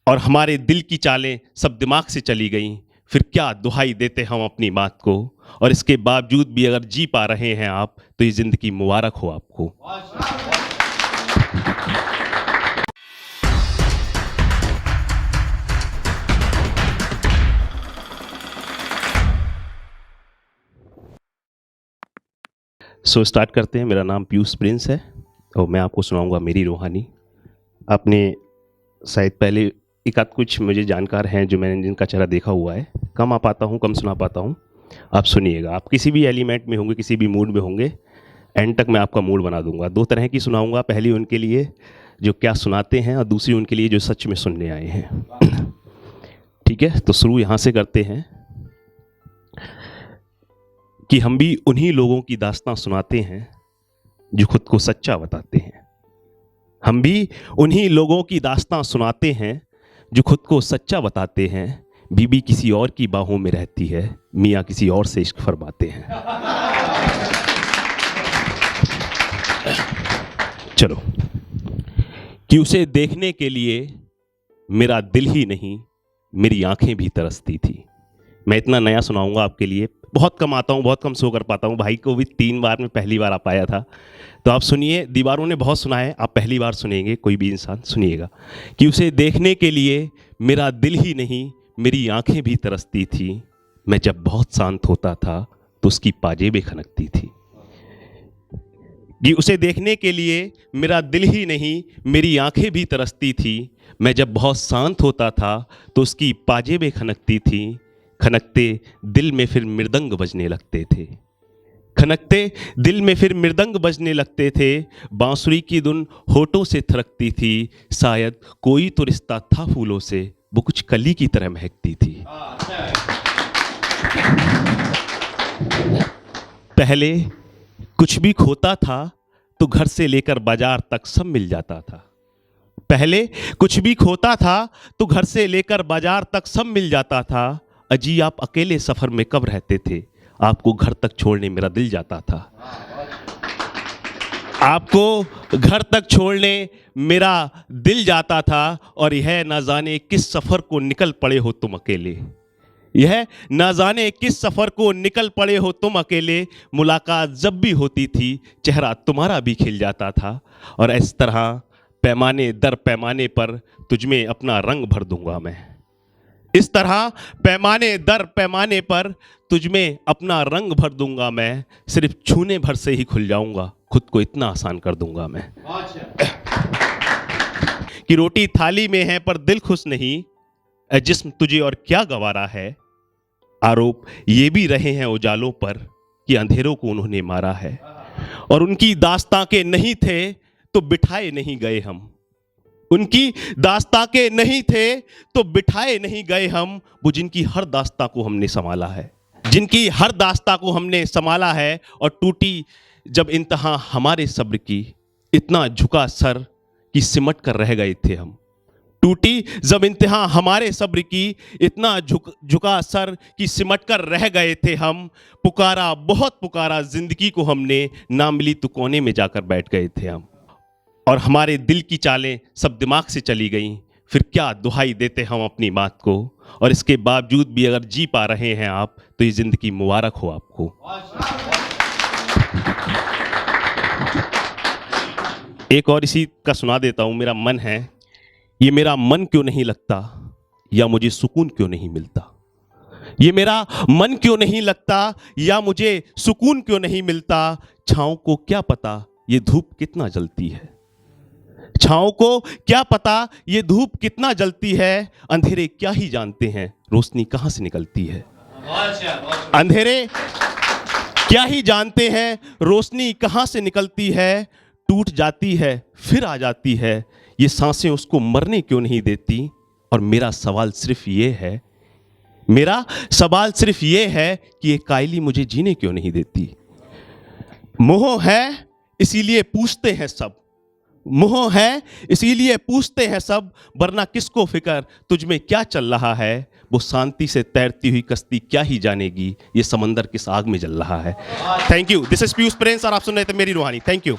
और हमारे दिल की चालें सब दिमाग से चली गईं, फिर क्या दुहाई देते हम अपनी बात को। और इसके बावजूद भी अगर जी पा रहे हैं आप, तो ये जिंदगी मुबारक हो आपको। स्टार्ट करते हैं। मेरा नाम पीयूष प्रिंस है और मैं आपको सुनाऊंगा मेरी रूहानी। आपने शायद पहले एक आध कुछ मुझे जानकार हैं जो मैंने जिनका चेहरा देखा हुआ है। कम आ पाता हूँ, कम सुना पाता हूँ। आप सुनिएगा। आप किसी भी एलिमेंट में होंगे, किसी भी मूड में होंगे, एंड तक मैं आपका मूड बना दूंगा। दो तरह की सुनाऊंगा। पहली उनके लिए जो क्या सुनाते हैं और दूसरी उनके लिए जो सच में सुनने आए हैं। ठीक है, तो शुरू यहाँ से करते हैं कि हम भी उन्हीं लोगों की दास्तां सुनाते हैं जो खुद को सच्चा बताते हैं। हम भी उन्हीं लोगों की दास्तां सुनाते हैं जो खुद को सच्चा बताते हैं। बीबी किसी और की बाहों में रहती है, मियाँ किसी और से इश्क फरमाते हैं। चलो। कि उसे देखने के लिए मेरा दिल ही नहीं, मेरी आंखें भी तरसती थी। मैं इतना नया सुनाऊंगा आपके लिए। बहुत कम आता हूँ, बहुत कम शो कर पाता हूँ। भाई को भी 3 बार में पहली बार आ पाया था। तो आप सुनिए। दीवारों ने बहुत सुना है, आप पहली बार सुनेंगे। कोई भी इंसान सुनिएगा। कि उसे देखने के लिए मेरा दिल ही नहीं, मेरी आंखें भी तरसती थी। मैं जब बहुत शांत होता था तो उसकी पाजेबें खनकती थी। कि उसे देखने के लिए मेरा दिल ही नहीं, मेरी आंखें भी तरसती थी। मैं जब बहुत शांत होता था तो उसकी पाजेबें खनकती थी। खनकते दिल में फिर मृदंग बजने लगते थे। खनकते दिल में फिर मृदंग बजने लगते थे। बांसुरी की धुन होठों से थरकती थी। शायद कोई तो रिश्ता था फूलों से, वो कुछ कली की तरह महकती थी। पहले कुछ भी खोता था तो घर से लेकर बाजार तक सब मिल जाता था। पहले कुछ भी खोता था तो घर से लेकर बाजार तक सब मिल जाता था। अजी आप अकेले सफर में कब रहते थे, आपको घर तक छोड़ने मेरा दिल जाता था। आपको घर तक छोड़ने मेरा दिल जाता था। और यह ना जाने किस सफर को निकल पड़े हो तुम अकेले। यह ना जाने किस सफर को निकल पड़े हो तुम अकेले। मुलाकात जब भी होती थी चेहरा तुम्हारा भी खिल जाता था। और इस तरह पैमाने दर पैमाने पर तुझमें अपना रंग भर दूंगा मैं। इस तरह पैमाने दर पैमाने पर तुझमें अपना रंग भर दूंगा मैं। सिर्फ छूने भर से ही खुल जाऊंगा, खुद को इतना आसान कर दूंगा मैं। कि रोटी थाली में है पर दिल खुश नहीं, ऐ जिस्म तुझे और क्या गवारा है। आरोप ये भी रहे हैं उजालों पर कि अंधेरों को उन्होंने मारा है। और उनकी दास्तां के नहीं थे तो बिठाए नहीं गए हम। उनकी दास्तां के नहीं थे तो बिठाए नहीं गए हम। वो जिनकी हर दास्तां को हमने संभाला है, जिनकी हर दास्तां को हमने संभाला है। और टूटी जब इंतहा हमारे सब्र की, इतना झुका सर कि सिमट कर रह गए थे हम। टूटी जब इंतहा हमारे सब्र की, इतना झुका सर कि सिमट कर रह गए थे हम। पुकारा बहुत पुकारा जिंदगी को हमने, ना मिली तो कोने में जाकर बैठ गए थे हम। और हमारे दिल की चालें सब दिमाग से चली गईं, फिर क्या दुहाई देते हम अपनी बात को। और इसके बावजूद भी अगर जी पा रहे हैं आप, तो ये जिंदगी मुबारक हो आपको। एक और इसी का सुना देता हूं। मेरा मन है, ये मेरा मन क्यों नहीं लगता, या मुझे सुकून क्यों नहीं मिलता। ये मेरा मन क्यों नहीं लगता, या मुझे सुकून क्यों नहीं मिलता। छाँव को क्या पता ये धूप कितना जलती है। छाँव को क्या पता ये धूप कितना जलती है। अंधेरे क्या ही जानते हैं रोशनी कहां से निकलती है। अंधेरे क्या ही जानते हैं रोशनी कहां से निकलती है। टूट जाती है फिर आ जाती है, ये सांसें उसको मरने क्यों नहीं देती। और मेरा सवाल सिर्फ ये है, मेरा सवाल सिर्फ ये है कि ये कायली मुझे जीने क्यों नहीं देती। मोह है इसीलिए पूछते हैं सब, मोह है इसीलिए पूछते हैं सब। वरना किसको फिक्र तुझ में क्या चल रहा है। वो शांति से तैरती हुई कश्ती क्या ही जानेगी, ये समंदर किस आग में जल रहा है। Thank you. This is Piyush Prince और आप सुन रहे थे मेरी रूहानी। Thank you.